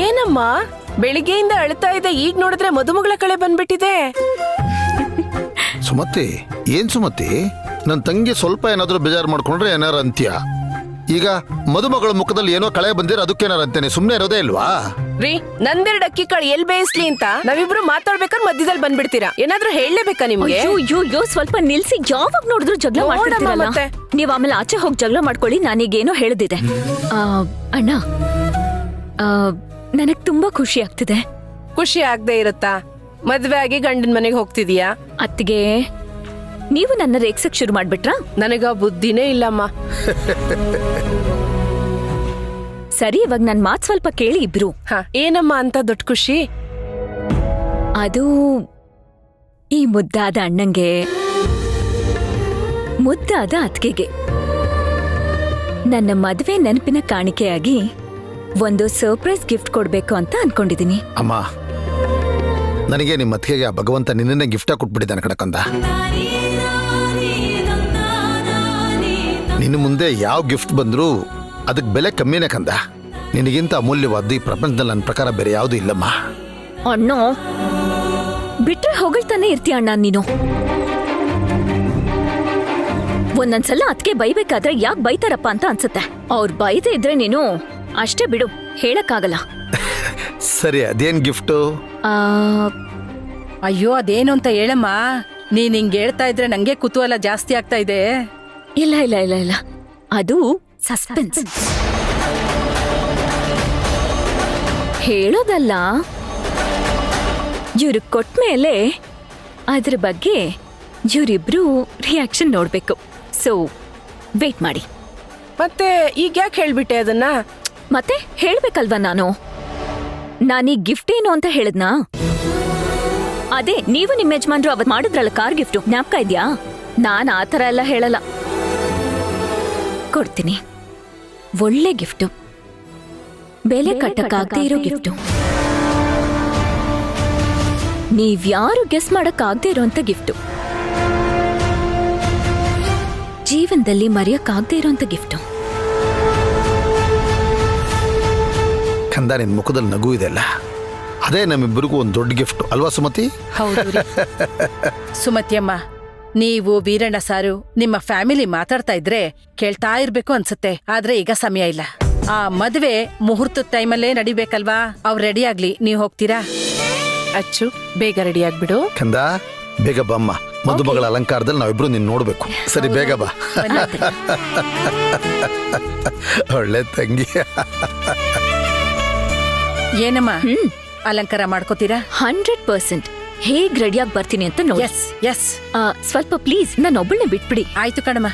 ಏನಮ್ಮ ಬೆಳಿಗ್ಗೆಯಿಂದ ಅಳ್ತಾ ಇದೆ, ಈಗ ನೋಡಿದ್ರೆ ಮದುಮಗಳ ಕಳೆ ಬಂದ್ಬಿಟ್ಟಿದೆ. ಸುಮತಿ, ಏನ್ ಸುಮತಿ? ನನ್ನ ತಂಗಿ ಸ್ವಲ್ಪ ಏನಾದ್ರೂ ಬೇಜಾರು ಮಾಡ್ಕೊಂಡ್ರೆ ಏನಾರ ಅಂತ್ಯ. ಈಗ ಮದುಮಗಳ ಮುಖದಲ್ಲಿ ಏನೋ ಕಳೆ ಬಂದಿರ ಅದಕ್ಕೇನಾರ ಅಂತೇನೆ, ಸುಮ್ನೆ ಇರೋದೇ ಇಲ್ವಾ? ರೀ, ನಂದೆರಡು ಅಕ್ಕಿ ಕಾಳು ಎಲ್ ಬೇಯಿಸ್ಲಿ ಅಂತ ನಾವಿಬ್ರು ಮಾತಾಡ್ಬೇಕಾದ್ರೆ ಮಧ್ಯದಲ್ಲಿ ಬಂದ್ಬಿಡ್ತೀರಾ. ಏನಾದ್ರೂ ಹೇಳಲೇಬೇಕಾ ನಿಮ್ಗೆ? ಅಯ್ಯೋ ಸ್ವಲ್ಪ ನಿಲ್ಸಿ. ಯಾವಾಗ ನೋಡಿದ್ರು ಜಗಳ ಮಾಡ್ತಿರ್ತೀರಲ್ಲ. ಮತ್ತೆ? ನೀವ್ ಆಮೇಲೆ ಆಚೆ ಹೋಗಿ ಜಗಳ ಮಾಡ್ಕೊಳ್ಳಿ. ನಾನೀಗೇನೋ ಹೇಳದಿದೆ. ಅಣ್ಣ, ನನಗ್ ತುಂಬಾ ಖುಷಿ ಆಗ್ತಿದೆ. ಖುಷಿ ಆಗದೆ ಇರುತ್ತಾ? ಮದ್ವೆ ಆಗಿ ಗಂಡನ ಮನೆಗೆ ಹೋಗ್ತಿದೀಯಾ? ಅತ್ತಿಗೆ, ನೀವು ನನ್ನ ರೇಗ್ಸಕ್ ಶುರು ಮಾಡ್ಬಿಟ್ರಾ? ನನಗ ಬುದ್ಧಿನೇ ಇಲ್ಲಮ್ಮ. ಸರಿ, ಇವಾಗ ನನ್ ಮಾತ್ ಸ್ವಲ್ಪ ಕೇಳಿ ಇಬ್ರು. ಏನಮ್ಮ ಅಂತ ದೊಡ್ಡ ಖುಷಿ? ಅದು ಈ ಮುದ್ದಾದ ಅಣ್ಣಂಗೆ, ಮುದ್ದಾದ ಅತ್ತಿಗೆಗೆ ನನ್ನ ಮದ್ವೆ ನೆನಪಿನ ಕಾಣಿಕೆಯಾಗಿ ಒಂದು ಸರ್ಪ್ರೈಸ್ ಗಿಫ್ಟ್ ಕೊಡ್ಬೇಕು ಅಂತ ಅನ್ಕೊಂಡಿದೀನಿ. ಅಮ್ಮ, ನನಗೆ ನಿಮ್ಮ ಅತ್ತಿಗೆಗೆ ಆ ಭಗವಂತ ನಿನ್ನೆ ಗಿಫ್ಟ ಕೊಟ್ಬಿಟ್ಟಿದ್ದಾನೆ ಕಣಕಂದ. ನಿನ್ನ ಮುಂದೆ ಯಾವ ಗಿಫ್ಟ್ ಬಂದ್ರು ಅದಕ್ಕೆ ಬೆಲೆ ಕಮ್ಮಿನೇ ಕಂದ. ನಿನಗಿಂತ ಅಮೂಲ್ಯವಾದ ಈ ಪ್ರಪಂಚದಲ್ಲಿ ನನ್ನ ಪ್ರಕಾರ ಬೇರೆ ಯಾವುದು ಇಲ್ಲಮ್ಮ. ಅಣ್ಣ, ಬಿಟ್ರೆ ಹೊಗಳ್ತಾನೆ ಇರ್ತೀಯ ಅಣ್ಣ ನೀನು. ಒಂದೊಂದ್ಸಲ ಅದಕ್ಕೆ ಬೈಬೇಕಾದ್ರೆ ಯಾಕೆ ಬೈತಾರಪ್ಪ ಅಂತ ಅನ್ಸುತ್ತೆ. ಅವ್ರು ಬೈದೇ ಇದ್ರೆ ನೀನು ಅಷ್ಟೇ ಬಿಡು, ಹೇಳಕ್ಕಾಗಲ್ಲ. ಸರಿ, ಅದೇನ್ ಗಿಫ್ಟು? ಅಯ್ಯೋ, ಅದೇನು ಅಂತ ಹೇಳಮ್ಮ. ನೀನ್ ಹಿಂಗ್ ಹೇಳ್ತಾ ಇದ್ರೆ ನಂಗೆ ಕುತೂಹಲ ಜಾಸ್ತಿ ಆಗ್ತಾ ಇದೆ. ಇಲ್ಲ ಇಲ್ಲ ಇಲ್ಲ ಇಲ್ಲ, ಅದು ಸಸ್ಪೆನ್ಸ್. ಹೇಳೋದಲ್ಲ, ಇವ್ರು ಕೊಟ್ಮೇಲೆ ಅದ್ರ ಬಗ್ಗೆ ಇವರಿಬ್ರು ರಿಯಾಕ್ಷನ್ ನೋಡ್ಬೇಕು. ಸೊ ವೇಟ್ ಮಾಡಿ. ಮತ್ತೆ ಈಗ ಯಾಕೆ ಹೇಳ್ಬಿಟ್ಟೆ ಅದನ್ನ? ಮತ್ತೆ ಹೇಳ್ಬೇಕಲ್ವಾ ನಾನು. ನಾನೀ ಗಿಫ್ಟ್ ಏನು ಅಂತ ಹೇಳಿದ್ನಾ? ಅದೇ ನೀವು ನಿಮ್ಮ ಯಜಮಾನ್ರು ಅವತ್ ಮಾಡಿದ್ರಲ್ಲ ಕಾರ್ ಗಿಫ್ಟು, ಜ್ಞಾಪಕ ಇದ್ಯಾ? ನಾನ್ ಆ ಥರ ಎಲ್ಲ ಹೇಳಲ್ಲ. ಕೊಡ್ತೀನಿ, ಒಳ್ಳೆ ಗಿಫ್ಟು, ಬೆಲೆ ಕಟ್ಟಕ್ಕಾಗದೇ ಇರೋ ಗಿಫ್ಟು, ನೀವ್ಯಾರು ಗೆಸ್ ಮಾಡಕ್ಕಾಗದೇ ಇರೋಂಥ ಗಿಫ್ಟು, ಜೀವನದಲ್ಲಿ ಮರೆಯಕ್ಕಾಗದೇ ಇರೋಂಥ ಗಿಫ್ಟು. ಕಂದ, ನಿನ್ ಮುಖದಲ್ಲಿ ನಗು ಇದೆಲ್ಲ, ಅದೇ ನಮ್ಮಿಬ್ಬರಿಗೂ ಒಂದು ದೊಡ್ಡ ಗಿಫ್ಟ್ ಅಲ್ವಾ ಸುಮತಿ? ಹೌದು ಸುಮತಿಯಮ್ಮ, ನೀವು ವೀರಣ್ಣ ಸಾರು ನಿಮ್ಮ ಫ್ಯಾಮಿಲಿ ಮಾತಾಡ್ತಾ ಇದ್ರೆ ಕೇಳ್ತಾ ಇರ್ಬೇಕು ಅನ್ಸುತ್ತೆ. ಆದ್ರೆ ಈಗ ಸಮಯ ಇಲ್ಲ. ಆ ಮದ್ವೆ ಮುಹೂರ್ತದ ಟೈಮಲ್ಲೇ ನಡಿಬೇಕಲ್ವಾ? ಅವ್ರು ರೆಡಿ ಆಗ್ಲಿ, ನೀವ್ ಹೋಗ್ತೀರಾ? ಅಚ್ಚು, ಬೇಗ ರೆಡಿ ಆಗ್ಬಿಡು. ಕಂದ, ಬೇಗ ಬಮ್ಮ. ಮದುಮಗಳ ಅಲಂಕಾರದಲ್ಲಿ ನಾವಿಬ್ರು ನಿನ್ ನೋಡ್ಬೇಕು. ಸರಿ, ಬೇಗ ಬಾ. ಒಳ್ಳೆ ತಂಗಿ. ಏನಮ್ಮ, ಅಲಂಕಾರ ಮಾಡ್ಕೋತೀರಾ? 100% ಹೇಗ್ ರೆಡಿಯಾಗಿ ಬರ್ತೀನಿ ಅಂತ ನೋಡಿ. S S. ಸ್ವಲ್ಪ ಪ್ಲೀಸ್ ನನ್ನ ಒಬ್ಬಳನ್ನೇ ಬಿಟ್ಬಿಡಿ. ಆಯ್ತು ಕಣಮ್ಮ.